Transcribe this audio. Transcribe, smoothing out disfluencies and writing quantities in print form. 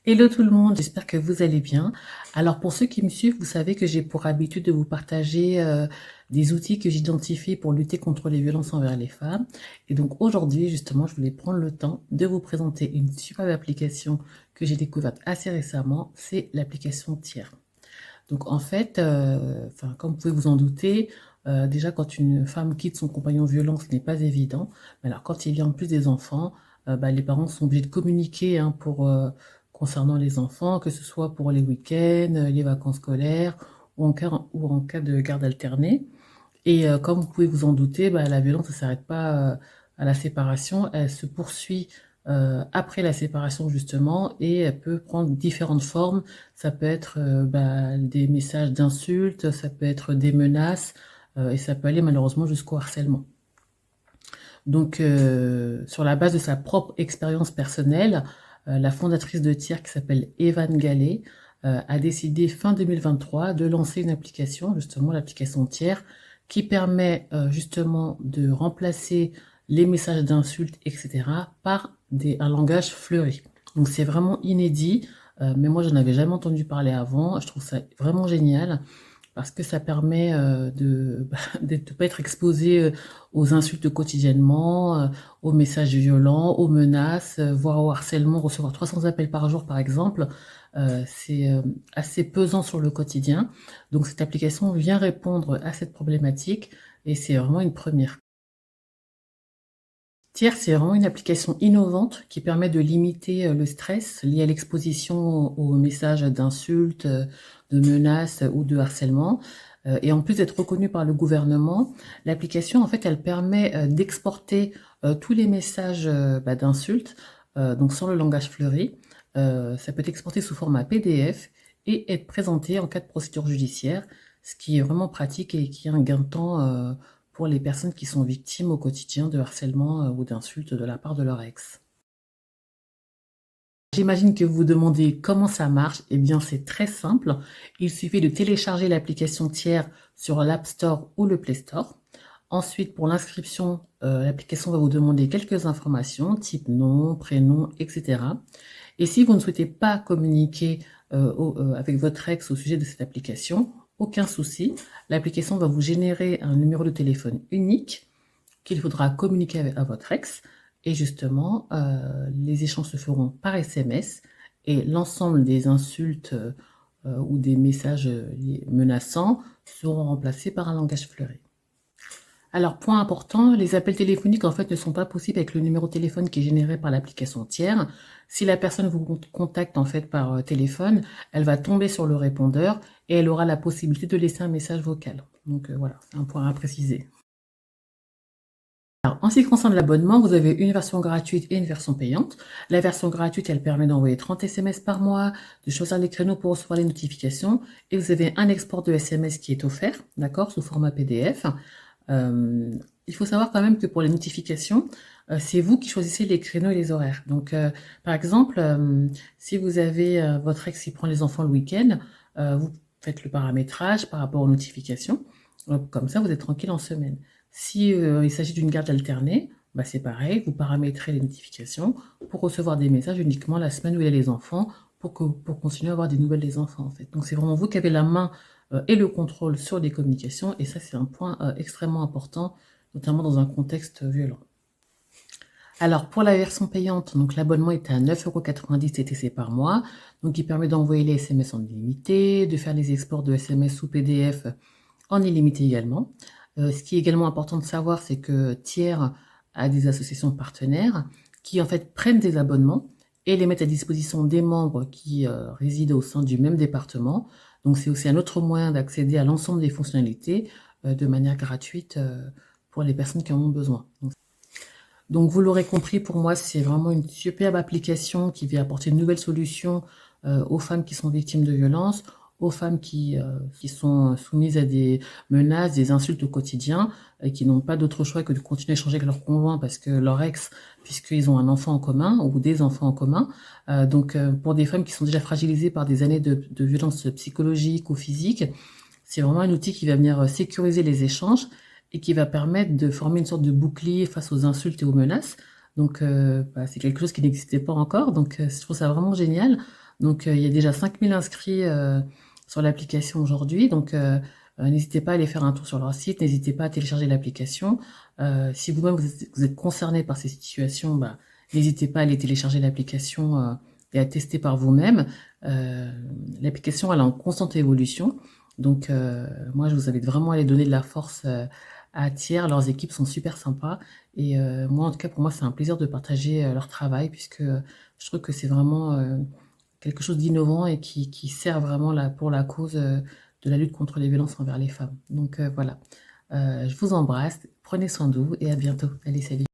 Hello tout le monde, j'espère que vous allez bien. Alors pour ceux qui me suivent, vous savez que j'ai pour habitude de vous partager des outils que j'identifie pour lutter contre les violences envers les femmes. Et donc aujourd'hui, justement, je voulais prendre le temps de vous présenter une superbe application que j'ai découverte assez récemment, c'est l'application Tiers. Donc en fait, comme vous pouvez vous en douter, déjà quand une femme quitte son compagnon violent, ce n'est pas évident. Mais alors quand il y a en plus des enfants, les parents sont obligés de communiquer hein, concernant les enfants, que ce soit pour les week-ends, les vacances scolaires ou en cas de garde alternée. Et comme vous pouvez vous en douter, la violence ne s'arrête pas à la séparation, elle se poursuit après la séparation justement et elle peut prendre différentes formes. Ça peut être des messages d'insultes, ça peut être des menaces et ça peut aller malheureusement jusqu'au harcèlement. Donc sur la base de sa propre expérience personnelle, la fondatrice de Tiers qui s'appelle Evan Gallet a décidé fin 2023 de lancer une application, justement l'application Tiers, qui permet justement de remplacer les messages d'insultes, etc., par un langage fleuri. Donc c'est vraiment inédit, mais moi je n'en avais jamais entendu parler avant. Je trouve ça vraiment génial parce que ça permet de ne pas être exposé aux insultes quotidiennement, aux messages violents, aux menaces, voire au harcèlement, recevoir 300 appels par jour par exemple. C'est assez pesant sur le quotidien. Donc cette application vient répondre à cette problématique et c'est vraiment une première. Tiers, c'est vraiment une application innovante qui permet de limiter le stress lié à l'exposition aux messages d'insultes, de menaces ou de harcèlement. Et en plus d'être reconnue par le gouvernement, l'application, en fait, elle permet d'exporter tous les messages d'insultes, donc sans le langage fleuri. Ça peut être exporté sous format PDF et être présenté en cas de procédure judiciaire, ce qui est vraiment pratique et qui est un gain de temps pour les personnes qui sont victimes au quotidien de harcèlement ou d'insultes de la part de leur ex. J'imagine que vous vous demandez comment ça marche. Eh bien, c'est très simple. Il suffit de télécharger l'application Tiers sur l'App Store ou le Play Store. Ensuite, pour l'inscription, l'application va vous demander quelques informations, type nom, prénom, etc. Et si vous ne souhaitez pas communiquer avec votre ex au sujet de cette application, aucun souci. L'application va vous générer un numéro de téléphone unique qu'il faudra communiquer à votre ex. Et justement, les échanges se feront par SMS et l'ensemble des insultes ou des messages menaçants seront remplacés par un langage fleuri. Alors, point important, les appels téléphoniques en fait ne sont pas possibles avec le numéro de téléphone qui est généré par l'application Tiers. Si la personne vous contacte en fait par téléphone, elle va tomber sur le répondeur et elle aura la possibilité de laisser un message vocal. Donc voilà, c'est un point à préciser. Alors, en ce qui concerne l'abonnement, vous avez une version gratuite et une version payante. La version gratuite, elle permet d'envoyer 30 SMS par mois, de choisir les créneaux pour recevoir les notifications, et vous avez un export de SMS qui est offert, d'accord, sous format PDF. Il faut savoir quand même que pour les notifications, c'est vous qui choisissez les créneaux et les horaires. Donc, par exemple, si vous avez votre ex qui prend les enfants le week-end, vous faites le paramétrage par rapport aux notifications. Comme ça, vous êtes tranquille en semaine. Si il s'agit d'une garde alternée, c'est pareil, vous paramétrez les notifications pour recevoir des messages uniquement la semaine où il y a les enfants, pour continuer à avoir des nouvelles des enfants en fait. Donc c'est vraiment vous qui avez la main et le contrôle sur les communications, et ça c'est un point extrêmement important, notamment dans un contexte violent. Alors pour la version payante, donc l'abonnement est à 9,90 € TTC par mois, donc il permet d'envoyer les SMS en illimité, de faire les exports de SMS ou PDF en illimité également. Ce qui est également important de savoir, c'est que Tiers a des associations partenaires qui en fait prennent des abonnements et les mettent à disposition des membres qui résident au sein du même département. Donc c'est aussi un autre moyen d'accéder à l'ensemble des fonctionnalités de manière gratuite pour les personnes qui en ont besoin. Donc vous l'aurez compris, pour moi c'est vraiment une superbe application qui vient apporter une nouvelle solution aux femmes qui sont victimes de violences, aux femmes qui sont soumises à des menaces, des insultes au quotidien, et qui n'ont pas d'autre choix que de continuer à échanger avec leur conjoint parce que leur ex, puisqu'ils ont un enfant en commun ou des enfants en commun. Donc pour des femmes qui sont déjà fragilisées par des années de violences psychologiques ou physiques, c'est vraiment un outil qui va venir sécuriser les échanges et qui va permettre de former une sorte de bouclier face aux insultes et aux menaces. Donc c'est quelque chose qui n'existait pas encore, donc je trouve ça vraiment génial. Donc, il y a déjà 5000 inscrits sur l'application aujourd'hui. Donc, n'hésitez pas à aller faire un tour sur leur site, n'hésitez pas à télécharger l'application. Si vous-même vous êtes concerné par ces situations, bah, n'hésitez pas à aller télécharger l'application et à tester par vous-même. Euh, L'application, elle est en constante évolution. Donc, moi, je vous invite vraiment à aller donner de la force à Thiers. Leurs équipes sont super sympas. Et moi, en tout cas, pour moi, c'est un plaisir de partager leur travail puisque je trouve que c'est vraiment quelque chose d'innovant et qui sert vraiment là, pour la cause de la lutte contre les violences envers les femmes. Donc voilà. Je vous embrasse, prenez soin de vous et à bientôt. Allez, salut.